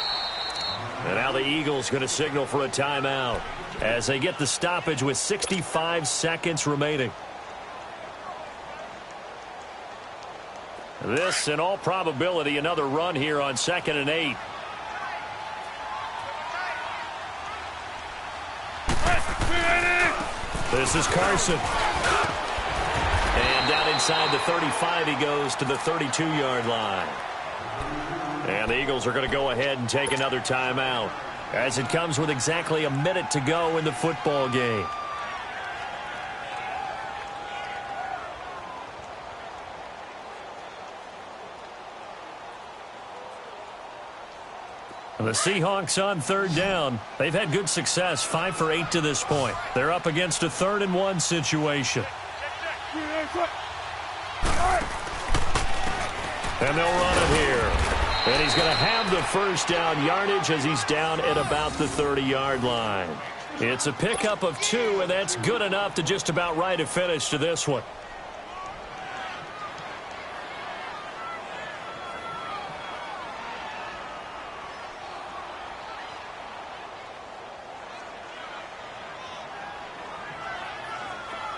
[SPEAKER 4] And now the Eagles going to signal for a timeout as they get the stoppage with 65 seconds remaining. This, in all probability, another run here on 2nd and 8. This is Carson. And down inside the 35 he goes to the 32-yard line. And the Eagles are going to go ahead and take another timeout as it comes with exactly a minute to go in the football game. The Seahawks on 3rd down. They've had good success, 5 for 8 to this point. They're up against a 3rd and 1 situation. And they'll run it here. And he's going to have the first down yardage as he's down at about the 30-yard line. It's a pickup of 2, and that's good enough to just about write a finish to this one.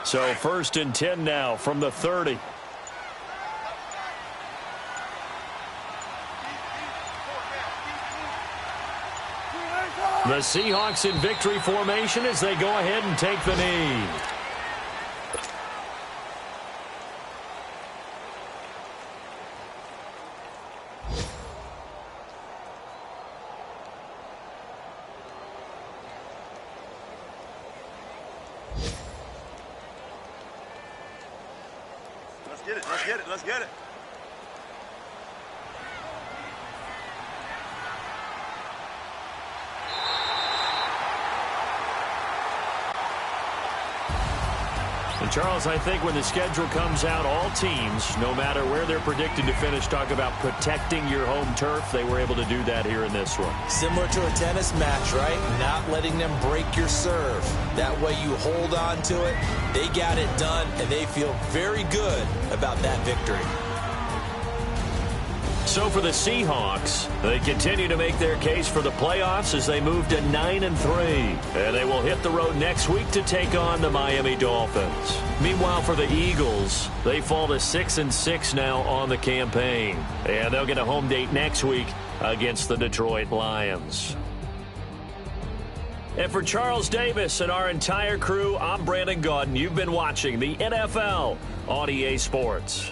[SPEAKER 4] So 1st and 10 now from the 30. The Seahawks in victory formation as they go ahead and take the knee.
[SPEAKER 6] Let's get it. Let's get it. Let's get it.
[SPEAKER 4] And Charles, I think when the schedule comes out, all teams, no matter where they're predicted to finish, talk about protecting your home turf. They were able to do that here in this one.
[SPEAKER 5] Similar to a tennis match, right? Not letting them break your serve. That way you hold on to it. They got it done, and they feel very good about that victory.
[SPEAKER 4] So for the Seahawks, they continue to make their case for the playoffs as they move to 9-3. And they will hit the road next week to take on the Miami Dolphins. Meanwhile, for the Eagles, they fall to 6-6 now on the campaign. And they'll get a home date next week against the Detroit Lions. And for Charles Davis and our entire crew, I'm Brandon Gaudin. You've been watching the NFL on EA Sports.